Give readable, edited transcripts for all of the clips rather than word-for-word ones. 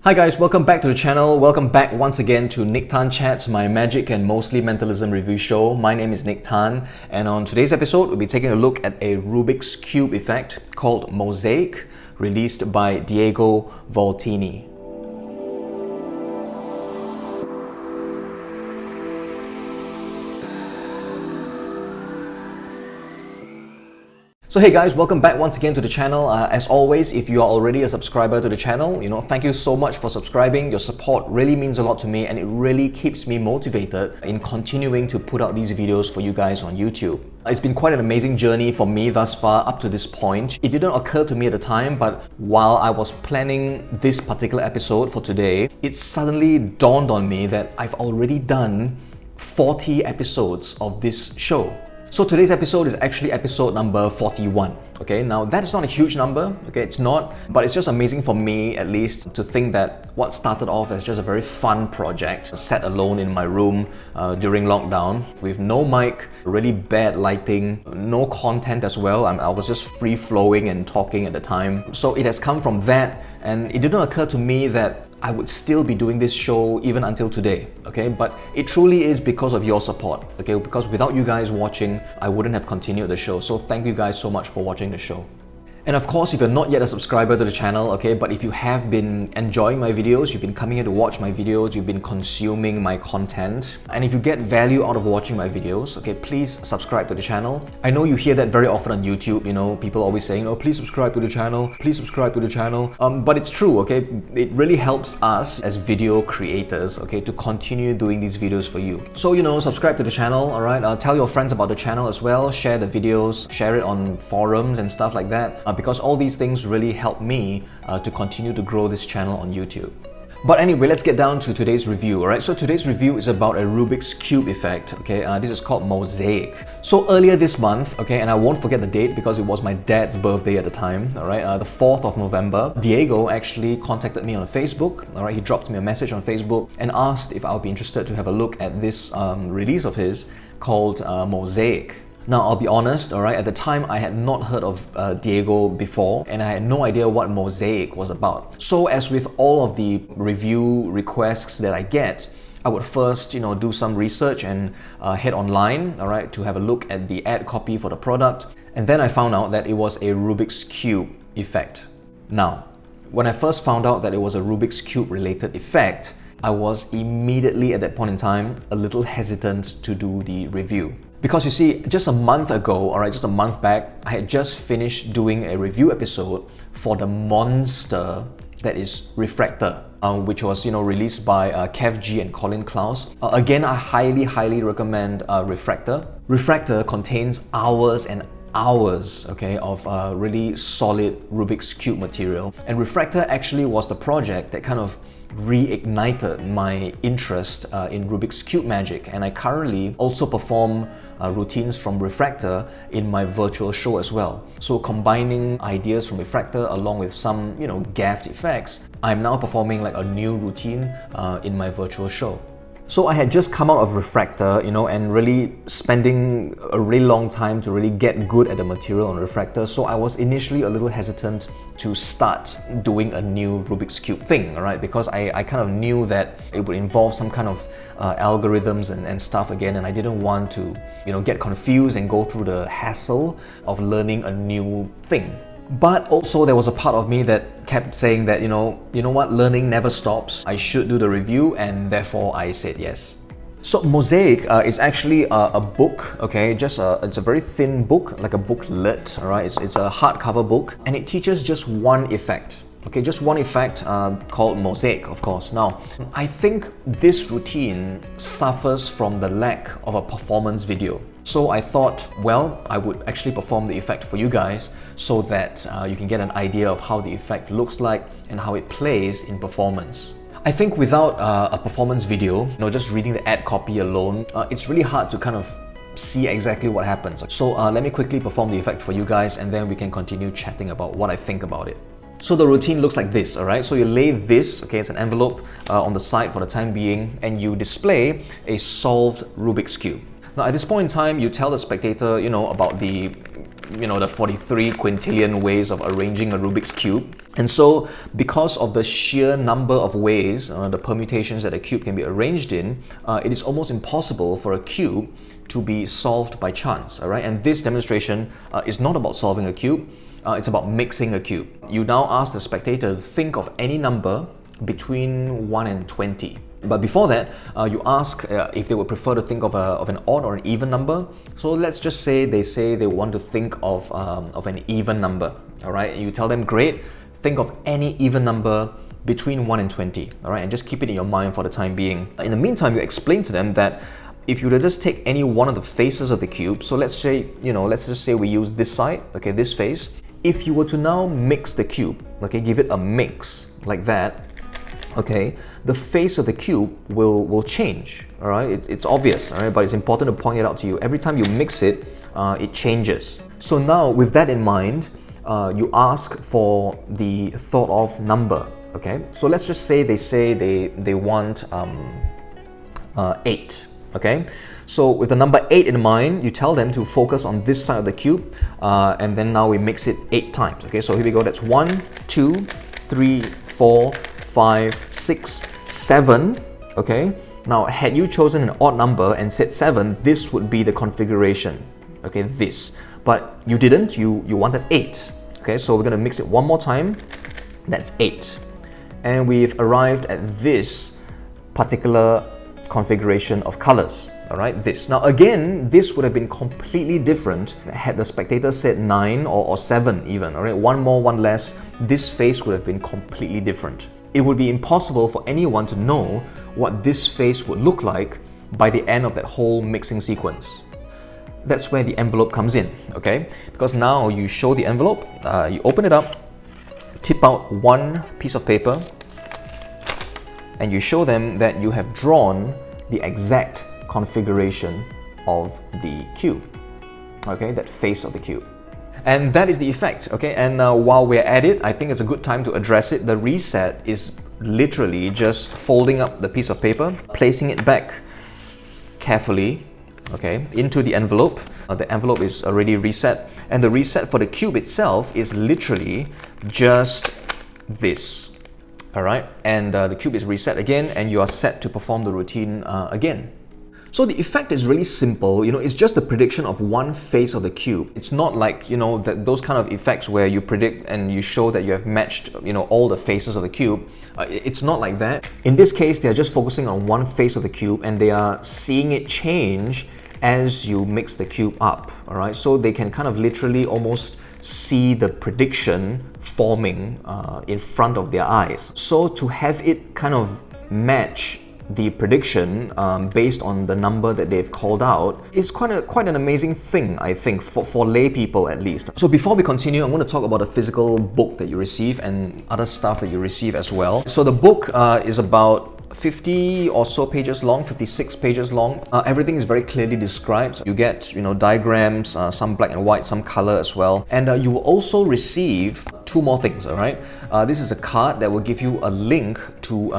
Hi guys, welcome back to the channel. Welcome back once again to Nick Tan Chats, my magic and mostly mentalism review show. My name is Nick Tan, and on today's episode, we'll be taking a look at a Rubik's Cube effect called Mosaic, released by Diego Voltini. So hey guys, welcome back once again to the channel. As always, if you are already a subscriber to the channel, thank you so much for subscribing. Your support really means a lot to me and it really keeps me motivated in continuing to put out these videos for you guys on YouTube. It's been quite an amazing journey for me thus far up to this point. It didn't occur to me at the time, but while I was planning this particular episode for today, it suddenly dawned on me that I've already done 40 episodes of this show. So today's episode is actually episode number 41. Okay, now that's not a huge number, okay, it's not, but it's just amazing for me at least to think that what started off as just a very fun project, sat alone in my room during lockdown with no mic, really bad lighting, no content as well. I was just free flowing and talking at the time. So it has come from that, and it didn't occur to me that I would still be doing this show even until today, okay? But it truly is because of your support, okay? Because without you guys watching, I wouldn't have continued the show. So thank you guys so much for watching the show. And of course, if you're not yet a subscriber to the channel, okay, but if you have been enjoying my videos, you've been coming here to watch my videos, you've been consuming my content, and if you get value out of watching my videos, okay, please subscribe to the channel. I know you hear that very often on YouTube, people always saying, oh, please subscribe to the channel, please subscribe to the channel. But it's true, okay? It really helps us as video creators, okay, to continue doing these videos for you. So, subscribe to the channel, all right? Tell your friends about the channel as well, share the videos, share it on forums and stuff like that. Because all these things really help me to continue to grow this channel on YouTube. But anyway, let's get down to today's review, alright? So today's review is about a Rubik's Cube effect, okay? This is called Mosaic. So earlier this month, okay, and I won't forget the date because it was my dad's birthday at the time, alright? The 4th of November, Diego actually contacted me on Facebook, alright? He dropped me a message on Facebook and asked if I would be interested to have a look at this release of his called Mosaic. Now, I'll be honest, alright, at the time I had not heard of Diego before and I had no idea what Mosaic was about. So as with all of the review requests that I get, I would first, do some research and head online, alright, to have a look at the ad copy for the product. And then I found out that it was a Rubik's Cube effect. Now, when I first found out that it was a Rubik's Cube related effect, I was immediately at that point in time a little hesitant to do the review. Because you see, just a month ago, just a month back, I had just finished doing a review episode for the monster that is Refractor, which was released by Kev G and Colin Klaus. Again, I highly recommend Refractor. Refractor contains hours and hours, okay, of really solid Rubik's Cube material. And Refractor actually was the project that kind of reignited my interest in Rubik's Cube magic, and I currently also perform routines from Refractor in my virtual show as well. So combining ideas from Refractor along with some gaffed effects, I'm now performing like a new routine in my virtual show. So I had just come out of Refractor, and really spending a really long time to really get good at the material on Refractor. So I was initially a little hesitant to start doing a new Rubik's Cube thing, alright? Because I kind of knew that it would involve some kind of algorithms and stuff again, and I didn't want to, get confused and go through the hassle of learning a new thing. But also there was a part of me that kept saying that, you know what, learning never stops. I should do the review, and therefore I said yes. So Mosaic is actually a book, okay? It's a very thin book, like a booklet, alright? It's a hardcover book, and it teaches just one effect. Okay, just one effect called Mosaic, of course. Now, I think this routine suffers from the lack of a performance video. So I thought, well, I would actually perform the effect for you guys so that you can get an idea of how the effect looks like and how it plays in performance. I think without a performance video, just reading the ad copy alone, it's really hard to kind of see exactly what happens. So let me quickly perform the effect for you guys, and then we can continue chatting about what I think about it. So the routine looks like this, alright? So you lay this, okay, it's an envelope on the side for the time being, and you display a solved Rubik's Cube. Now at this point in time, you tell the spectator, about the 43 quintillion ways of arranging a Rubik's Cube. And so, because of the sheer number of ways, the permutations that a cube can be arranged in, it is almost impossible for a cube to be solved by chance, all right? And this demonstration is not about solving a cube, it's about mixing a cube. You now ask the spectator to think of any number between 1 and 20. But before that, you ask if they would prefer to think of an odd or an even number. So let's just say they want to think of an even number, all right? You tell them, great, think of any even number between 1 and 20, all right? And just keep it in your mind for the time being. In the meantime, you explain to them that if you were to just take any one of the faces of the cube, so let's just say we use this side, okay, this face. If you were to now mix the cube, okay, give it a mix like that, okay, the face of the cube will change, all right? It's obvious, all right? But it's important to point it out to you. Every time you mix it, it changes. So now, with that in mind, you ask for the thought of number, okay? So let's just say they want 8, okay? So with the number 8 in mind, you tell them to focus on this side of the cube, and then now we mix it 8 times, okay? So here we go, that's 1, 2, 3, 4, 5, 6, 7, okay? Now, had you chosen an odd number and said 7, this would be the configuration, okay, this. But you didn't, you wanted 8. Okay, so we're going to mix it one more time. That's 8. And we've arrived at this particular configuration of colors. All right, this. Now again, this would have been completely different had the spectator said 9 or 7 even. All right, one more, one less. This face would have been completely different. It would be impossible for anyone to know what this face would look like by the end of that whole mixing sequence. That's where the envelope comes in, okay? Because now you show the envelope, you open it up, tip out one piece of paper, and you show them that you have drawn the exact configuration of the cube, okay? That face of the cube. And that is the effect, okay? And while we're at it, I think it's a good time to address it. The reset is literally just folding up the piece of paper, placing it back carefully, okay, into the envelope. The envelope is already reset, and the reset for the cube itself is literally just this, all right? And the cube is reset again, and you are set to perform the routine again. So the effect is really simple, it's just the prediction of one face of the cube. It's not like, those kind of effects where you predict and you show that you have matched, all the faces of the cube. It's not like that. In this case, they're just focusing on one face of the cube and they are seeing it change as you mix the cube up, all right? So they can kind of literally almost see the prediction forming in front of their eyes. So to have it kind of match the prediction based on the number that they've called out is quite an amazing thing, I think, for lay people at least. So before we continue, I'm going to talk about the physical book that you receive and other stuff that you receive as well. So the book is about 50 or so pages long, 56 pages long. Everything is very clearly described. You get, diagrams, some black and white, some color as well. And you will also receive two more things, all right? This is a card that will give you a link to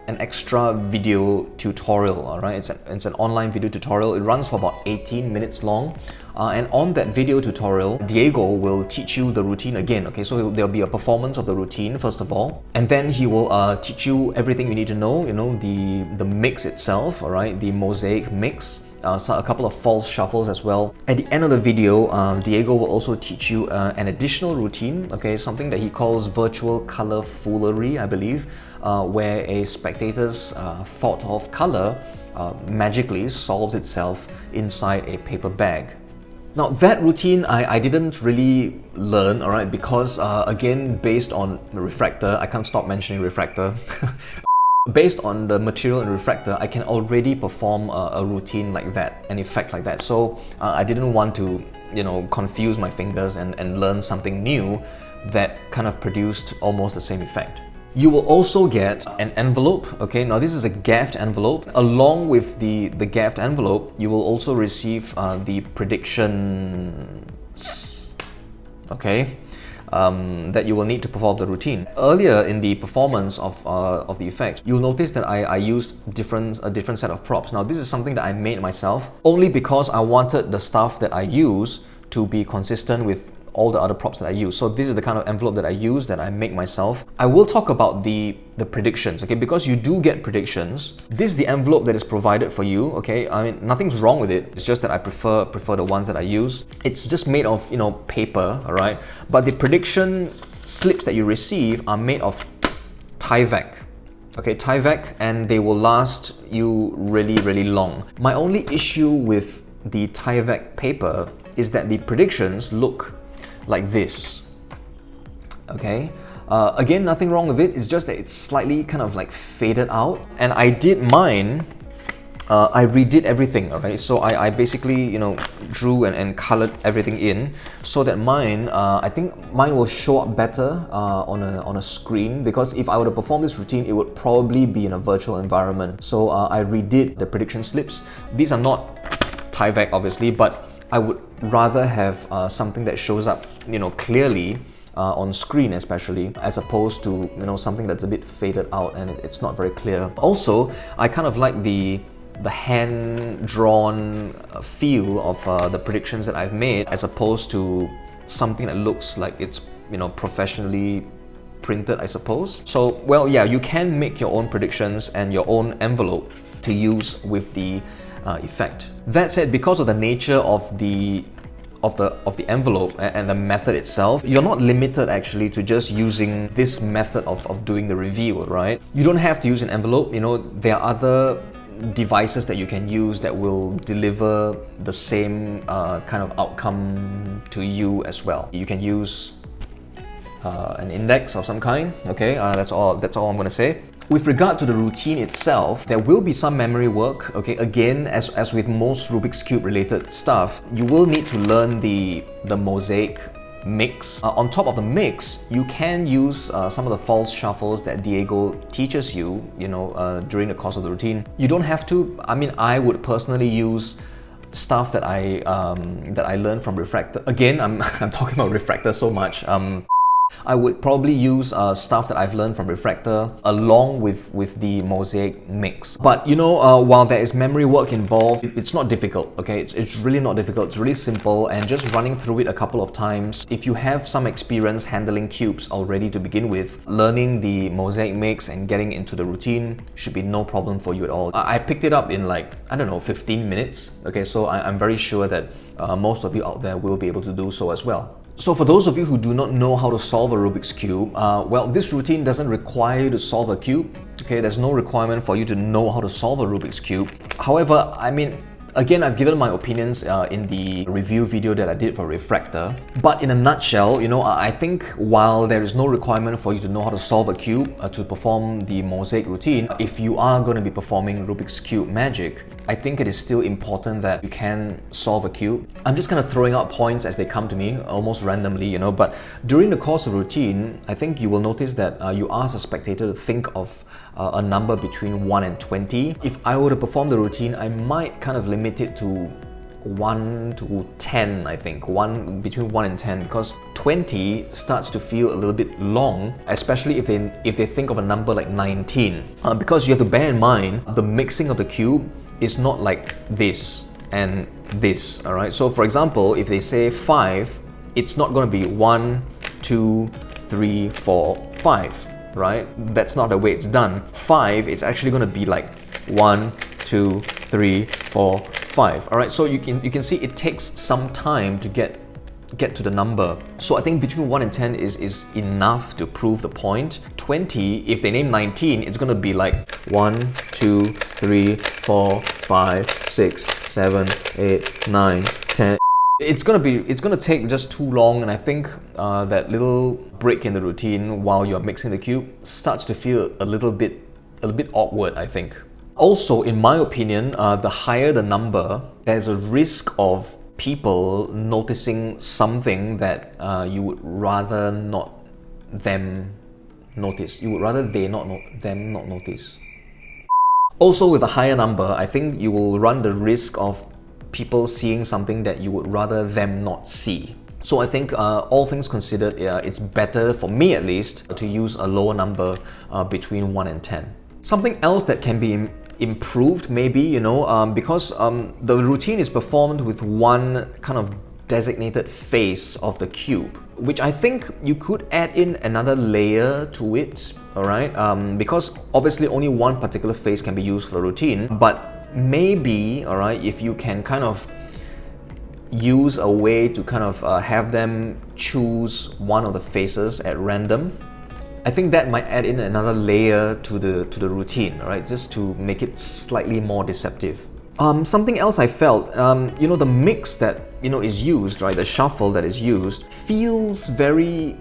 an extra video tutorial, all right? It's an online video tutorial. It runs for about 18 minutes long. And on that video tutorial, Diego will teach you the routine again, okay? So there'll be a performance of the routine, first of all. And then he will teach you everything you need to know, the mix itself, all right? The Mosaic mix. So a couple of false shuffles as well. At the end of the video, Diego will also teach you an additional routine, okay? Something that he calls virtual color foolery, I believe, where a spectator's thought of color magically solves itself inside a paper bag. Now that routine I didn't really learn, all right, because again, based on the refractor, I can't stop mentioning refractor. Based on the material and refractor, I can already perform a routine like that, an effect like that. So I didn't want to, confuse my fingers and learn something new that kind of produced almost the same effect. You will also get an envelope, okay? Now this is a gaffed envelope. Along with the gaffed envelope, you will also receive the predictions, okay? That you will need to perform the routine. Earlier in the performance of the effect, you'll notice that I used a different set of props. Now this is something that I made myself, only because I wanted the stuff that I use to be consistent with all the other props that I use. So this is the kind of envelope that I use, that I make myself. I will talk about the predictions, okay, because you do get predictions. This is the envelope that is provided for you, okay. I mean, nothing's wrong with it. It's just that I prefer the ones that I use. It's just made of, you know, paper, all right. But the prediction slips that you receive are made of Tyvek. Okay, Tyvek, and they will last you really, really long. My only issue with the Tyvek paper is that the predictions look like this. Okay, again, nothing wrong with it. It's just that it's slightly kind of like faded out. And I did mine. I redid everything, okay? So I basically, you know, drew and colored everything in so that mine, I think mine will show up better on a screen, because if I were to perform this routine, it would probably be in a virtual environment. So I redid the prediction slips. These are not Tyvek, obviously, but I would rather have something that shows up, you know, clearly on screen, especially, as opposed to, you know, something that's a bit faded out and it's not very clear. Also, I kind of like the hand-drawn feel of the predictions that I've made, as opposed to something that looks like it's, you know, professionally printed, I suppose. So, well, yeah, you can make your own predictions and your own envelope to use with the effect. That said, because of the nature of the envelope and the method itself, you're not limited actually to just using this method of doing the review, right? You don't have to use an envelope. You know, there are other devices that you can use that will deliver the same kind of outcome to you as well. You can use an index of some kind, okay? That's all I'm gonna say. With regard to the routine itself, there will be some memory work, okay? Again, as with most Rubik's Cube related stuff, you will need to learn the Mosaic mix. On top of the mix, you can use some of the false shuffles that Diego teaches you, you know, during the course of the routine. You don't have to. I mean, I would personally use stuff that I learned from Refractor. Again, I'm talking about Refractor so much. I would probably use stuff that I've learned from Refractor along with the Mosaic mix. But you know, while there is memory work involved, it's not difficult, okay? It's really not difficult. It's really simple, and just running through it a couple of times. If you have some experience handling cubes already to begin with, learning the Mosaic mix and getting into the routine should be no problem for you at all. I picked it up in like, I don't know, 15 minutes, okay? So I'm very sure that most of you out there will be able to do so as well. So for those of you who do not know how to solve a Rubik's Cube, well, this routine doesn't require you to solve a cube, okay? There's no requirement for you to know how to solve a Rubik's Cube. However, I mean, again, I've given my opinions in the review video that I did for Refractor. But in a nutshell, you know, I think while there is no requirement for you to know how to solve a cube to perform the Mosaic routine, if you are going to be performing Rubik's Cube magic, I think it is still important that you can solve a cube. I'm just kind of throwing out points as they come to me, almost randomly, you know, but during the course of the routine, I think you will notice that you ask a spectator to think of a number between 1 and 20. If I were to perform the routine, I might kind of limit it to 1 to 10, I think. Between 1 and 10, because 20 starts to feel a little bit long, especially if they think of a number like 19. Because you have to bear in mind, the mixing of the cube is not like this and this, all right? So for example, if they say 5, it's not going to be 1, 2, 3, 4, 5, right? That's not the way it's done. 5, it's actually going to be like 1, 2, 3, 4, 5. All right, so you can see it takes some time to get to the number. So I think between 1 and 10 is enough to prove the point. 20, if they name 19, it's going to be like 1, 2, 3, 4, 5, 6, 7, 8, 9, 10. It's gonna take just too long, and I think that little break in the routine while you're mixing the cube starts to feel a little bit awkward, I think. Also, in my opinion, the higher the number, there's a risk of people noticing something that you would rather not them notice. You would rather them not notice. Also, with a higher number, I think you will run the risk of people seeing something that you would rather them not see. So I think all things considered, it's better, for me at least, to use a lower number between 1 and 10. Something else that can be improved maybe, you know, because the routine is performed with one kind of designated face of the cube, which I think you could add in another layer to it, alright? Because obviously only one particular face can be used for a routine, but maybe, alright, if you can kind of use a way to kind of have them choose one of the faces at random, I think that might add in another layer to the routine, right? Just to make it slightly more deceptive. Something else I felt, the mix that is used, right? The shuffle that is used feels very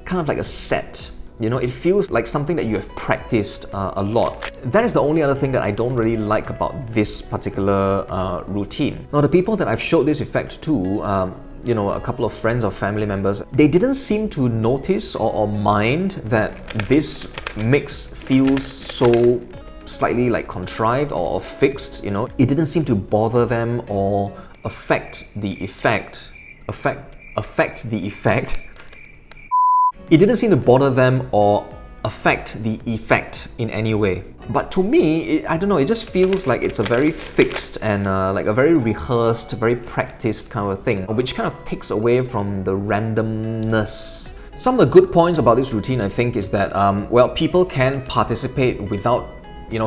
kind of like a set. It feels like something that you have practiced a lot. That is the only other thing that I don't really like about this particular routine. Now, the people that I've showed this effect to, a couple of friends or family members, they didn't seem to notice or mind that this mix feels so slightly like contrived or fixed, It didn't seem to bother them or affect the effect. It didn't seem to bother them or affect the effect in any way. But to me, I don't know, it just feels like it's a very fixed and like a very rehearsed, very practiced kind of thing, which kind of takes away from the randomness. Some of the good points about this routine, I think, is that, people can participate without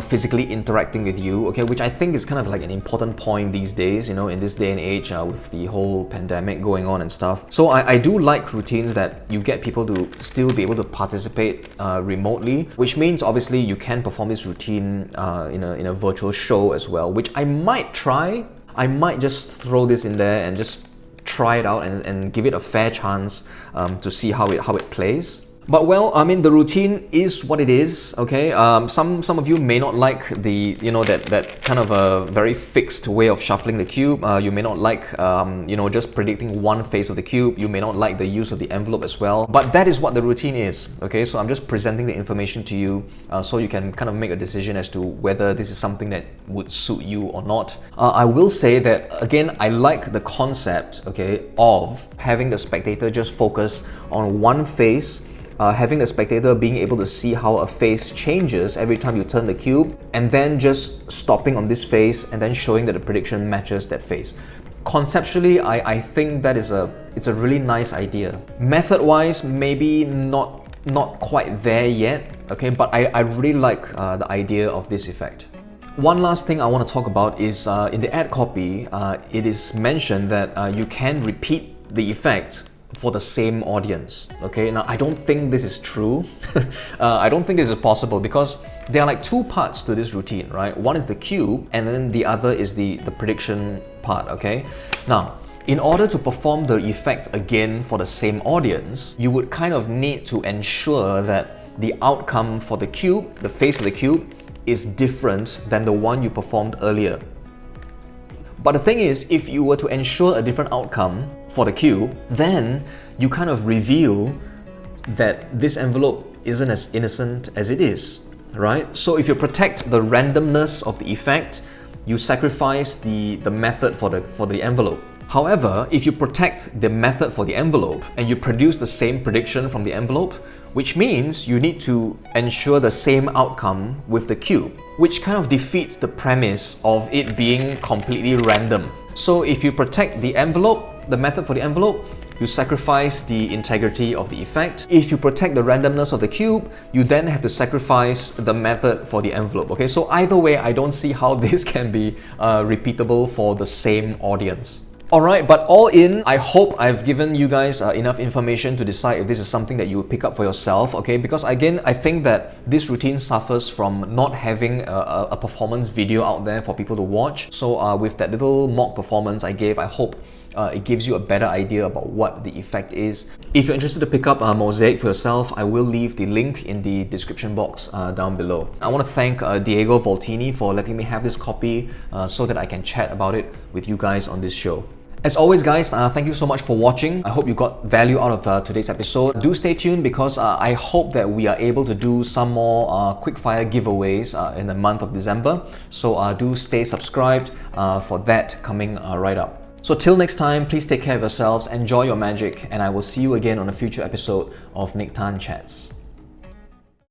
physically interacting with you, okay, which I think is kind of like an important point these days, in this day and age with the whole pandemic going on and stuff. So I do like routines that you get people to still be able to participate remotely, which means obviously you can perform this routine in a virtual show as well, which I might try. I might just throw this in there and just try it out and give it a fair chance to see how it plays. But well, I mean, the routine is what it is, okay? Some of you may not like the, that kind of a very fixed way of shuffling the cube. You may not like, just predicting one face of the cube. You may not like the use of the envelope as well. But that is what the routine is, okay? So I'm just presenting the information to you so you can kind of make a decision as to whether this is something that would suit you or not. I will say that, again, I like the concept, okay, of having the spectator just focus on one face, having the spectator being able to see how a face changes every time you turn the cube, and then just stopping on this face and then showing that the prediction matches that face. Conceptually, I think that it's a really nice idea. Method-wise, maybe not quite there yet, okay, but I really like the idea of this effect. One last thing I want to talk about is in the ad copy, it is mentioned that you can repeat the effect for the same audience, okay? Now, I don't think this is true. I don't think this is possible because there are like two parts to this routine, right? One is the cube and then the other is the prediction part, okay? Now, in order to perform the effect again for the same audience, you would kind of need to ensure that the outcome for the cube, the face of the cube, is different than the one you performed earlier. But the thing is, if you were to ensure a different outcome for the cube, then you kind of reveal that this envelope isn't as innocent as it is, right? So if you protect the randomness of the effect, you sacrifice the method for the envelope. However, if you protect the method for the envelope and you produce the same prediction from the envelope, which means you need to ensure the same outcome with the cube, which kind of defeats the premise of it being completely random. So if you protect the envelope, the method for the envelope, you sacrifice the integrity of the effect. If you protect the randomness of the cube, you then have to sacrifice the method for the envelope, okay? So either way, I don't see how this can be repeatable for the same audience. Alright, but all in, I hope I've given you guys enough information to decide if this is something that you would pick up for yourself, okay? Because again, I think that this routine suffers from not having a performance video out there for people to watch. So with that little mock performance I gave, I hope it gives you a better idea about what the effect is. If you're interested to pick up Mosaic for yourself, I will leave the link in the description box down below. I want to thank Diego Voltini for letting me have this copy so that I can chat about it with you guys on this show. As always guys, thank you so much for watching. I hope you got value out of today's episode. Do stay tuned because I hope that we are able to do some more quickfire giveaways in the month of December. So do stay subscribed for that coming right up. So till next time, please take care of yourselves, enjoy your magic, and I will see you again on a future episode of Nique Chats.